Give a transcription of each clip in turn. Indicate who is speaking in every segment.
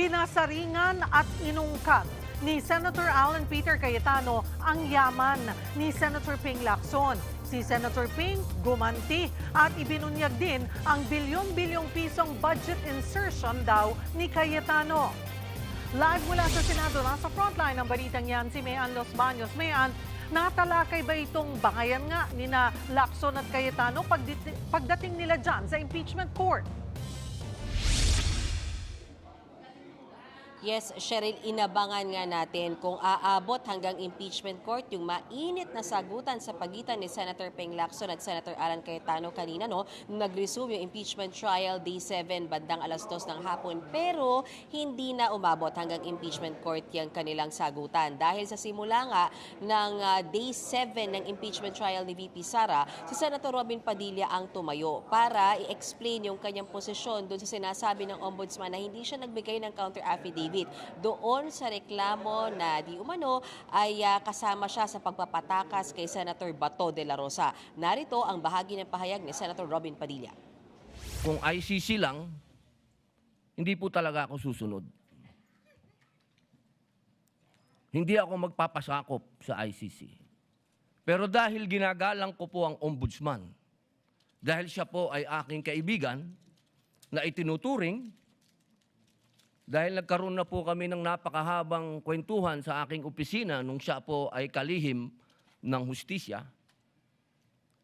Speaker 1: Pinasaringan at inungkat ni Senator Alan Peter Cayetano ang yaman ni Senator Ping Lacson. Si Senator Ping gumanti at ibinunyag din ang bilyon-bilyong pisong budget insertion daw ni Cayetano. Live mula sa Senado, nasa frontline ng balitang yan si Mayan Los Baños. Mayan, natalakay ba itong bangayan nga ni na Lacson at Cayetano pagdating nila dyan sa impeachment court?
Speaker 2: Yes, Cheryl, inabangan nga natin kung aabot hanggang impeachment court yung mainit na sagutan sa pagitan ni Senator Ping Lacson at Senator Alan Cayetano kanina, no? Nag-resume yung impeachment trial day 7 bandang alas 2 ng hapon, pero hindi na umabot hanggang impeachment court yung kanilang sagutan. Dahil sa simula nga ng day 7 ng impeachment trial ni VP Sara, si Senator Robin Padilla ang tumayo para i-explain yung kanyang posisyon doon sa sinasabi ng ombudsman na hindi siya nagbigay ng counter affidavit doon sa reklamo na di umano ay kasama siya sa pagpapatakas kay Senator Bato de la Rosa. Narito ang bahagi ng pahayag ni Senator Robin Padilla.
Speaker 3: Kung ICC lang, hindi po talaga ako susunod. Hindi ako magpapasakop sa ICC. Pero dahil ginagalang ko po ang ombudsman, dahil siya po ay aking kaibigan na itinuturing, dahil nagkaroon na po kami ng napakahabang kwentuhan sa aking opisina nung siya po ay kalihim ng hustisya,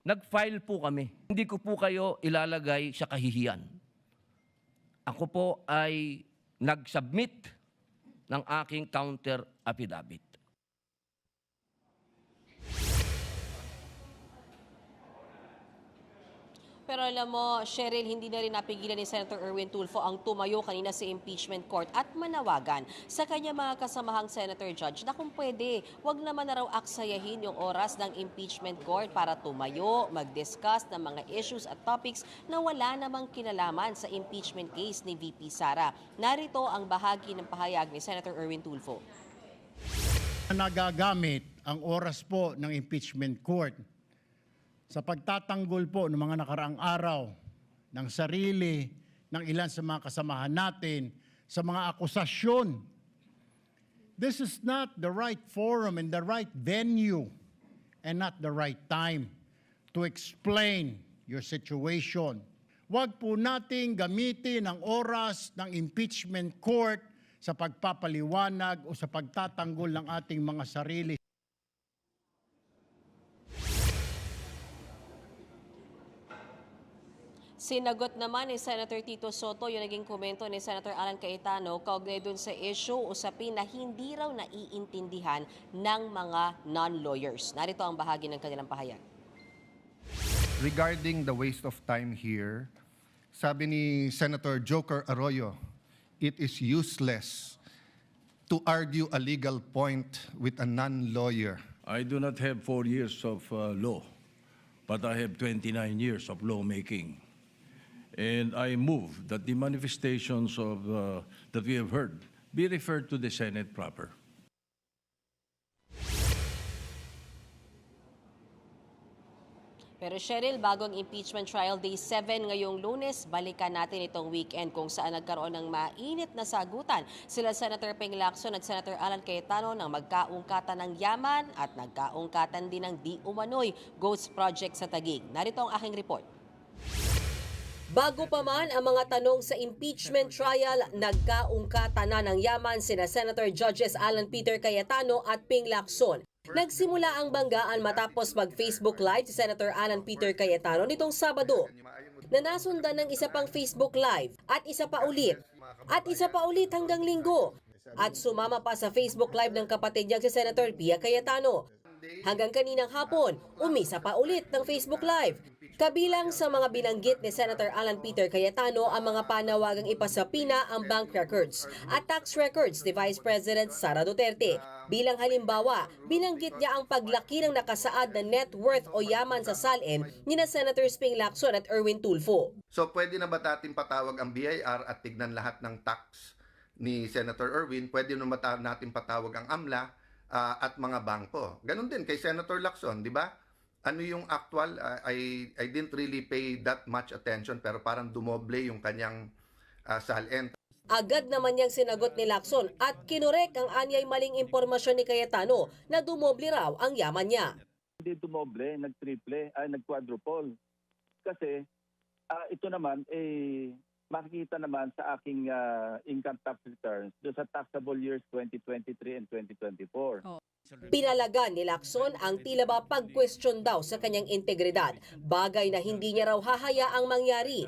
Speaker 3: nag-file po kami. Hindi ko po kayo ilalagay sa kahihiyan. Ako po ay nag-submit ng aking counter affidavit.
Speaker 2: Pero alam mo, Cheryl, hindi na rin napigilan ni Senator Erwin Tulfo ang tumayo kanina sa impeachment court at manawagan sa kanya mga kasamahang senator judge na kung pwede, wag naman na raw aksayahin yung oras ng impeachment court para tumayo, mag-discuss ng mga issues at topics na wala namang kinalaman sa impeachment case ni VP Sara. Narito ang bahagi ng pahayag ni Senator Erwin Tulfo.
Speaker 4: Nagagamit ang oras po ng impeachment court sa pagtatanggol po ng mga nakaraang araw ng sarili ng ilan sa mga kasamahan natin sa mga akusasyon. This is not the right forum and the right venue and not the right time to explain your situation. Huwag po nating gamitin ang oras ng impeachment court sa pagpapaliwanag o sa pagtatanggol ng ating mga sarili.
Speaker 2: Sinagot naman ni Senator Tito Soto yung naging komento ni Senator Alan Cayetano kaugnay dun sa issue usapin na hindi raw naiintindihan ng mga non-lawyers. Narito ang bahagi ng kanilang pahayag.
Speaker 5: Regarding the waste of time here, sabi ni Senator Joker Arroyo, it is useless to argue a legal point with a non-lawyer.
Speaker 6: I do not have 4 years of law, but I have 29 years of lawmaking. And I move that the manifestations of that we have heard be referred to the Senate proper.
Speaker 2: Pero Cheryl, bagong impeachment trial day 7 ngayong Lunes, balikan natin itong weekend kung saan nagkaroon ng mainit na sagutan sila Senator Ping Lacson at Senator Alan Cayetano ng magkaungkatan ng yaman at nagkaungkatan din ng di umano'y ghost project sa Taguig. Narito ang aking report. Bago pa man ang mga tanong sa impeachment trial, nagkaungkatan na ng yaman sina Senator Judges Alan Peter Cayetano at Ping Lacson. Nagsimula ang banggaan matapos mag-Facebook Live si Senator Alan Peter Cayetano nitong Sabado, na nasundan ng isa pang Facebook Live at isa pa ulit hanggang Linggo, at sumama pa sa Facebook Live ng kapatid niya si Senator Pia Cayetano. Hanggang kaninang hapon, umisa pa ulit ng Facebook Live. Kabilang sa mga binanggit ni Senator Alan Peter Cayetano ang mga panawagang ipasapina ang bank records at tax records ni Vice President Sara Duterte. Bilang halimbawa, binanggit niya ang paglaki ng nakasaad na net worth o yaman sa salin ni na Senators Ping Lacson at Erwin Tulfo.
Speaker 5: So pwede na ba natin patawag ang BIR at tignan lahat ng tax ni Senator Erwin? Pwede na ba natin patawag ang AMLA at mga bangko? Ganon din kay Senator Lacson, di ba? Ano yung actual, I didn't really pay that much attention pero parang dumoble yung kanyang salin.
Speaker 2: Agad naman niyang sinagot ni Lacson at kinorek ang anyay maling impormasyon ni Cayetano na dumoble raw ang yaman niya.
Speaker 7: Hindi dumoble, nag-triple, nag-quadruple. Kasi ito naman, makikita naman sa aking income tax returns doon sa taxable years 2023 and 2024.
Speaker 2: Pinalagan ni Lacson ang tila ba pag-question daw sa kanyang integridad, bagay na hindi niya raw hahayaang mangyari.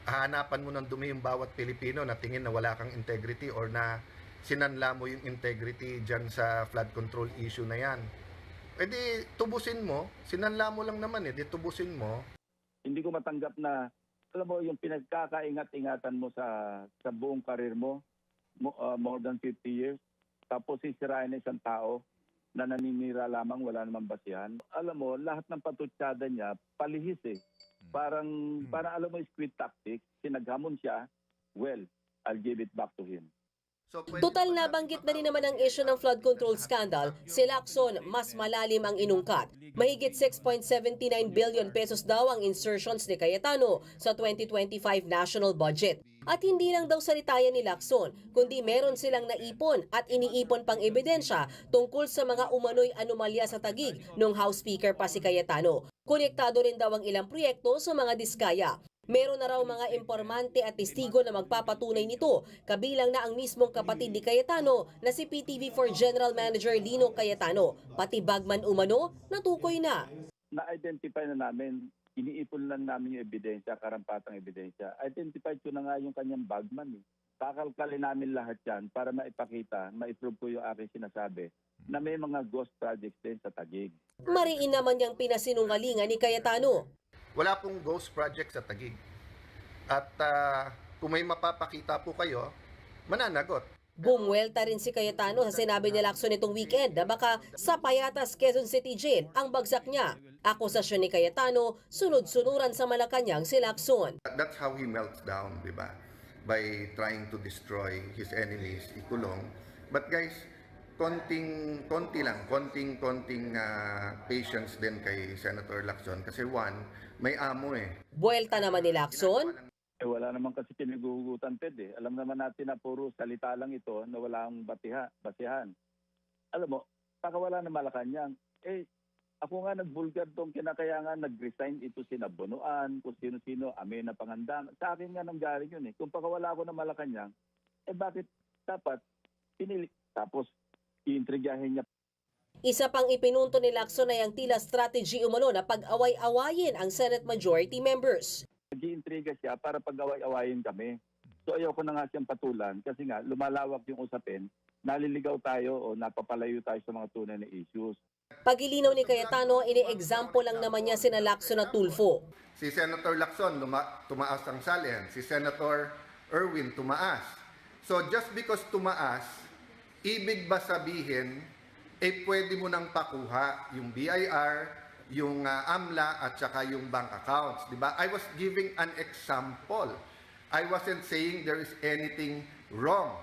Speaker 5: Hahanapan mo ng dumi yung bawat Pilipino na tingin na wala kang integrity or na sinanla mo yung integrity dyan sa flood control issue na yan. E di tubusin mo, sinanla mo lang naman di tubusin mo.
Speaker 7: Hindi ko matanggap na, alam mo, yung pinagkakaingat-ingatan mo sa buong karir mo, more than 50 years, tapos sisirain na isang tao na naninira lamang, wala namang basihan. Alam mo, lahat ng patutsada niya, palihis Parang alam mo, squid tactic, sinaghamon siya, well, I'll give it back to him.
Speaker 5: So,
Speaker 2: Total nabanggit na rin naman ang issue ng flood control scandal, si Lacson mas malalim ang inungkat. Mahigit 6.79 billion pesos daw ang insertions ni Cayetano sa 2025 national budget. At hindi lang daw salitayan ni Lacson, kundi meron silang naipon at iniipon pang ebidensya tungkol sa mga umano'y anomalya sa Taguig nung House Speaker pa si Cayetano. Konektado rin daw ang ilang proyekto sa mga diskaya. Meron na raw mga impormante at testigo na magpapatunay nito, kabilang na ang mismong kapatid ni Cayetano na si PTV4 General Manager Lino Cayetano. Pati bagman umano, natukoy na.
Speaker 7: Na-identify na namin, iniipon lang namin yung ebidensya, karampatang ebidensya. Identified ko na nga yung kanyang bagman. Kakalkalin namin lahat yan para maipakita, maiprove ko yung aking sinasabi na may mga ghost projects din sa Taguig.
Speaker 2: Mariin naman niyang pinasinungalingan ni Cayetano.
Speaker 5: wala pong ghost project sa Taguig. At kung may mapapakita po kayo, mananagot.
Speaker 2: Bumuelta rin si Cayetano sa sinabi ni Lacson itong weekend na baka sa Payatas, Quezon City Jail ang bagsak niya. Akusasyon ni Cayetano, sunod-sunuran sa Malacanang si Lacson.
Speaker 5: That's how he melts down, di ba? By trying to destroy his enemies, ikulong. But guys, konting patience din kay Senator Lacson kasi one, may amo
Speaker 2: Buelta naman ni Lacson,
Speaker 7: Wala naman kasi pinaghuhugutan, Ted. Alam naman natin na puro salita lang ito na walang basihan. Alam mo, pakawala na Malacanang. Ako nga nagbulgar tong kinakayangan, nag-resign ito sinabunuan, kung sino-sino, amin na pangandang. Sa akin nga nanggaling yun Kung pakawala ako ng Malacanang, bakit dapat pinili? Tapos, iintrigahin niya.
Speaker 2: isa pang ipinunto ni Lacson ay ang tila strategy umano na pag-away-awayin ang Senate Majority members.
Speaker 7: Nag-iintriga siya para pag-away-awayin kami. So ayoko na nga siyang patulan kasi nga lumalawak yung usapin, naliligaw tayo o napapalayo tayo sa mga tunay na issues.
Speaker 2: Pagilinaw ni Cayetano, ini-example lang naman niya sina Lacson at Tulfo.
Speaker 5: Si Senator Lacson, tumaas ang salihan. Si Senator Erwin, tumaas. So just because tumaas, ibig ba sabihin, pwede mo nang pakuha yung BIR, yung AMLA at saka yung bank accounts, di ba? I was giving an example. I wasn't saying there is anything wrong.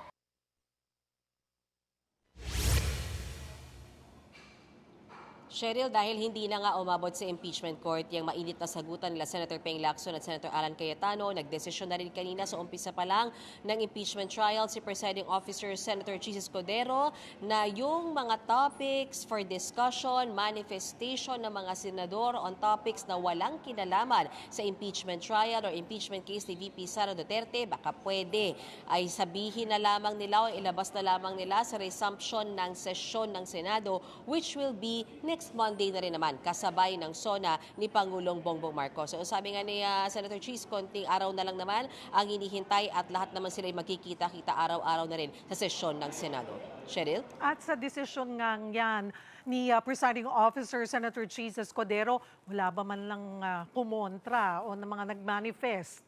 Speaker 2: Cheryl, dahil hindi na nga umabot sa impeachment court yung mainit na sagutan nila Senator Ping Lacson at Senator Alan Cayetano, nagdesisyon na rin kanina sa umpisa pa lang ng impeachment trial si Presiding Officer Senator Chis Escudero na yung mga topics for discussion, manifestation ng mga senador on topics na walang kinalaman sa impeachment trial or impeachment case ni VP Sara Duterte, baka pwede ay sabihin na lamang nila o ilabas na lamang nila sa resumption ng sesyon ng Senado, which will be next Monday na rin naman, kasabay ng SONA ni Pangulong Bongbong Marcos. So sabi nga ni Senator Chis, konting araw na lang naman ang hinihintay at lahat naman sila magkikita-kita araw-araw na rin sa sesyon ng Senado. Cheryl?
Speaker 1: At sa desisyon nga yan ni Presiding Officer Senator Chis Escudero, wala ba man lang kumontra o ng mga nag-manifest?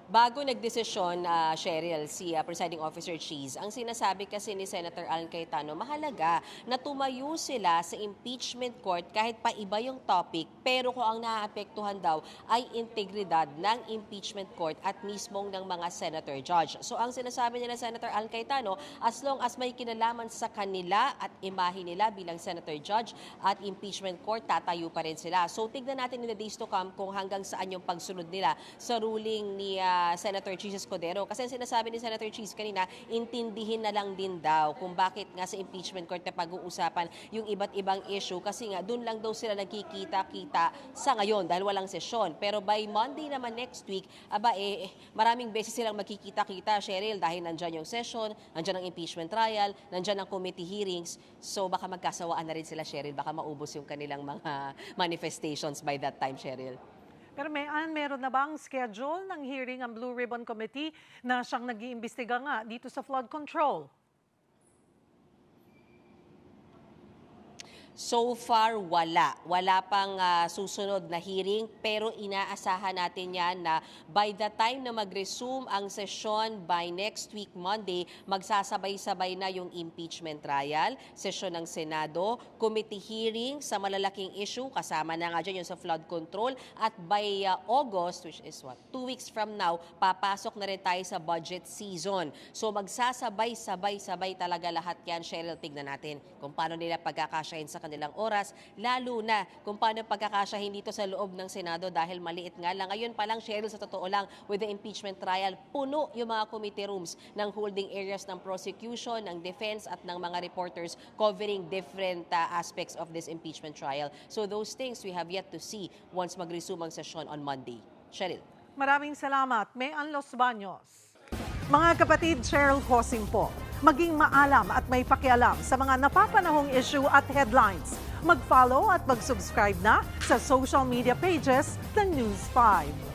Speaker 2: Bago nagdesisyon, Cheryl, si Presiding Officer Cheese, ang sinasabi kasi ni Senator Alan Cayetano, mahalaga na tumayo sila sa impeachment court kahit pa iba yung topic, pero kung ang naaapektuhan daw ay integridad ng impeachment court at mismong ng mga senator judge. So ang sinasabi niya na Senator Alan Cayetano, as long as may kinalaman sa kanila at imahe nila bilang senator judge at impeachment court, tatayo pa rin sila. So tignan natin in the days to come kung hanggang saan yung pagsunod nila sa ruling ni Senator Cheese Escudero. Kasi ang sinasabi ni Senator Cheese kanina, intindihin na lang din daw kung bakit nga sa impeachment court na pag-uusapan yung iba't ibang issue kasi nga doon lang daw sila nagkikita-kita sa ngayon dahil walang sesyon. Pero by Monday naman next week, maraming beses silang magkikita-kita, Cheryl, dahil nandyan yung session, nandyan ang impeachment trial, nandyan ang committee hearings. So baka magkasawaan na rin sila, Cheryl. Baka maubos yung kanilang mga manifestations by that time, Cheryl.
Speaker 1: Pero meron na bang schedule ng hearing ang Blue Ribbon Committee na siyang nag-iimbestiga nga dito sa flood control?
Speaker 2: So far, wala. Wala pang susunod na hearing pero inaasahan natin yan na by the time na mag-resume ang sesyon by next week Monday, magsasabay-sabay na yung impeachment trial, sesyon ng Senado, committee hearing sa malalaking issue, kasama na nga dyan yung sa flood control at by August, which is 2 weeks from now, papasok na rin tayo sa budget season. So magsasabay-sabay talaga lahat yan. Cheryl, tignan natin kung paano nila pagkakasyahin sa kanilang oras, lalo na kung paano pagkakasyahin dito sa loob ng Senado dahil maliit nga lang. Ngayon pa lang, Cheryl, sa totoo lang, with the impeachment trial, puno yung mga committee rooms ng holding areas ng prosecution, ng defense at ng mga reporters covering different aspects of this impeachment trial. So those things we have yet to see once mag-resume ang session on Monday. Cheryl.
Speaker 1: Maraming salamat. Mayan Los Baños. Mga kapatid, Cheryl Cosing po. Maging maalam at may pakialam sa mga napapanahong issue at headlines. Mag-follow at mag-subscribe na sa social media pages ng News 5.